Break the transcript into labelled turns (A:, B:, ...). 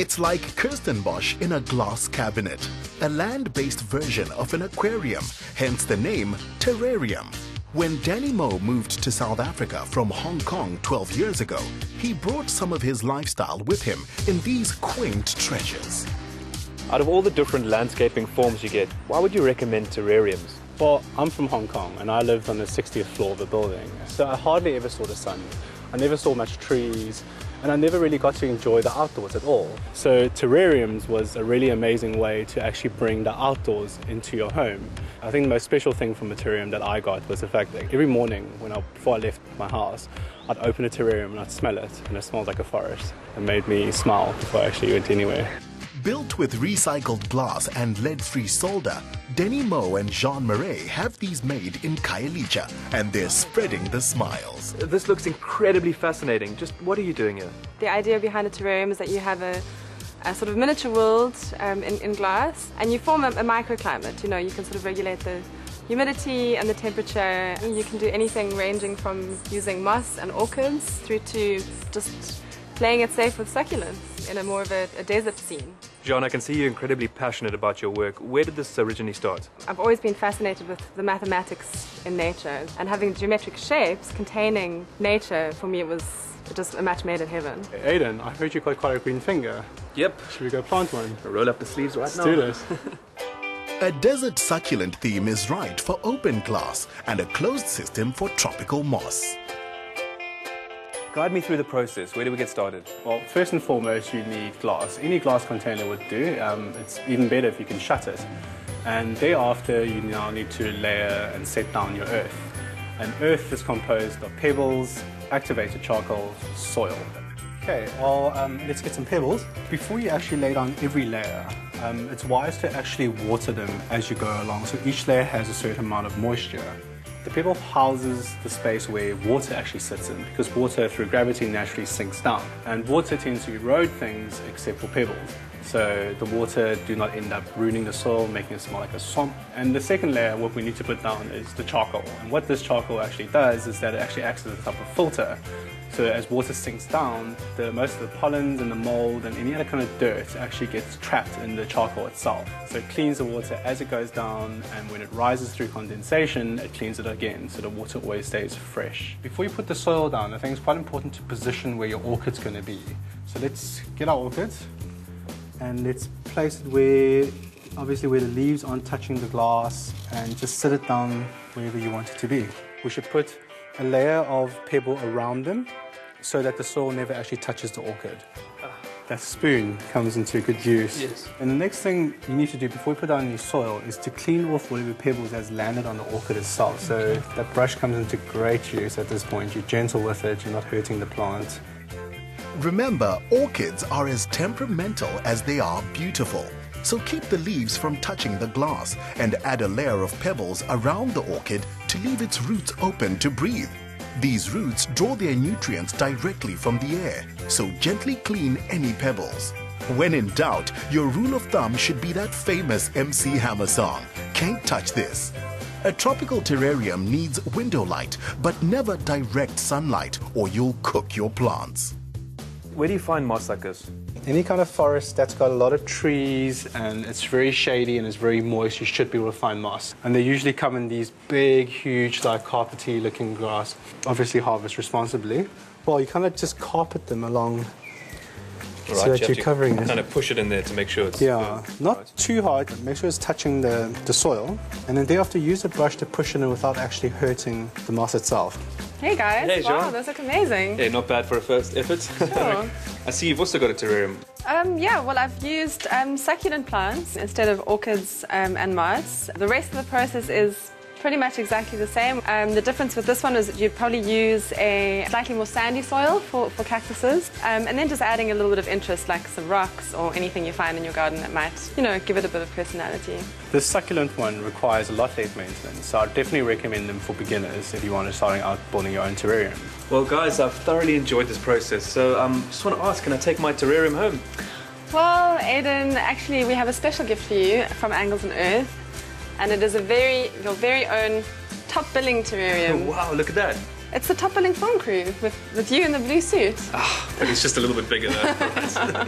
A: It's like Kirstenbosch in a glass cabinet, a land-based version of an aquarium, hence the name Terrarium. When Denny Mo moved to South Africa from Hong Kong 12 years ago, he brought some of his lifestyle with him in these quaint treasures.
B: Out of all the different landscaping forms you get, why would you recommend terrariums?
C: Well, I'm from Hong Kong and I lived on the 60th floor of a building, so I hardly ever saw the sun. I never saw much trees, and I never really got to enjoy the outdoors at all. So terrariums was a really amazing way to actually bring the outdoors into your home. I think the most special thing from a terrarium that I got was the fact that every morning before I left my house, I'd open a terrarium and I'd smell it, and it smelled like a forest. It made me smile before I actually went anywhere.
A: Built with recycled glass and lead-free solder, Denny Mo and Jean Marais have these made in Khayelitsha, and they're spreading the smiles.
B: This looks incredibly fascinating. Just what are you doing here?
D: The idea behind a terrarium is that you have a sort of miniature world in glass, and you form a microclimate. You know, you can sort of regulate the humidity and the temperature. You can do anything ranging from using moss and orchids through to just playing it safe with succulents in a more of a desert scene.
B: Jean, I can see you're incredibly passionate about your work. Where did this originally start?
D: I've always been fascinated with the mathematics in nature, and having geometric shapes containing nature, for me it was just a match made in heaven.
C: Hey, Aidan, I heard you got quite a green finger.
B: Yep.
C: Should we go plant one?
B: Roll up the sleeves right now.
C: Let's do this.
A: A desert succulent theme is right for open glass and a closed system for tropical moss.
B: Guide me through the process. Where do we get started?
C: Well, first and foremost, you need glass. Any glass container would do. It's even better if you can shut it. And thereafter, you now need to layer and set down your earth. And earth is composed of pebbles, activated charcoal, soil. Okay, well, let's get some pebbles. Before you actually lay down every layer, it's wise to actually water them as you go along. So each layer has a certain amount of moisture. The pebble houses the space where water actually sits in, because water through gravity naturally sinks down. And water tends to erode things except for pebbles. So the water do not end up ruining the soil, making it smell like a swamp. And the second layer, what we need to put down is the charcoal. And what this charcoal actually does is that it actually acts as a type of filter. So as water sinks down, most of the pollens and the mold and any other kind of dirt actually gets trapped in the charcoal itself. So it cleans the water as it goes down, and when it rises through condensation, it cleans it again, so the water always stays fresh. Before you put the soil down, I think it's quite important to position where your orchid's going to be. So let's get our orchids, and let's place it obviously where the leaves aren't touching the glass, and just sit it down wherever you want it to be. We should put a layer of pebble around them so that the soil never actually touches the orchid. That spoon comes into good use.
B: Yes.
C: And the next thing you need to do before you put down any soil is to clean off whatever pebbles has landed on the orchid itself. So that brush comes into great use at this point. You're gentle with it, you're not hurting the plant.
A: Remember, orchids are as temperamental as they are beautiful. So keep the leaves from touching the glass and add a layer of pebbles around the orchid to leave its roots open to breathe. These roots draw their nutrients directly from the air, so gently clean any pebbles. When in doubt, your rule of thumb should be that famous MC Hammer song, "Can't touch this." A tropical terrarium needs window light, but never direct sunlight, or you'll cook your plants.
B: Where do you find moss like this?
C: Any kind of forest that's got a lot of trees and it's very shady and it's very moist, you should be able to find moss. And they usually come in these big, huge, like carpety looking grass. Obviously harvest responsibly. Well, you kind of just carpet them along so that you're covering it.
B: Kind of push it in there to make sure it's...
C: Yeah, not too hard, make sure it's touching the soil. And then thereafter use a brush to push it in without actually hurting the moss itself.
D: Hey guys,
B: hey,
D: wow,
B: Jean.
D: those look amazing.
B: Yeah, not bad for a first effort.
D: Sure.
B: I see you've also got a terrarium.
D: Yeah, well, I've used succulent plants instead of orchids and moss. The rest of the process is pretty much exactly the same. The difference with this one is that you'd probably use a slightly more sandy soil for cactuses, and then just adding a little bit of interest, like some rocks or anything you find in your garden that might, you know, give it a bit of personality.
C: The succulent one requires a lot less maintenance, so I'd definitely recommend them for beginners if you want to start out building your own terrarium.
B: Well, guys, I've thoroughly enjoyed this process, so just want to ask, can I take my terrarium home?
D: Well, Aidan, actually, we have a special gift for you from Angles and Earth, and it is your very own top billing terrarium.
B: Wow, look at that.
D: It's the toppling film crew with you in the blue suit.
B: But it's just a little bit bigger though.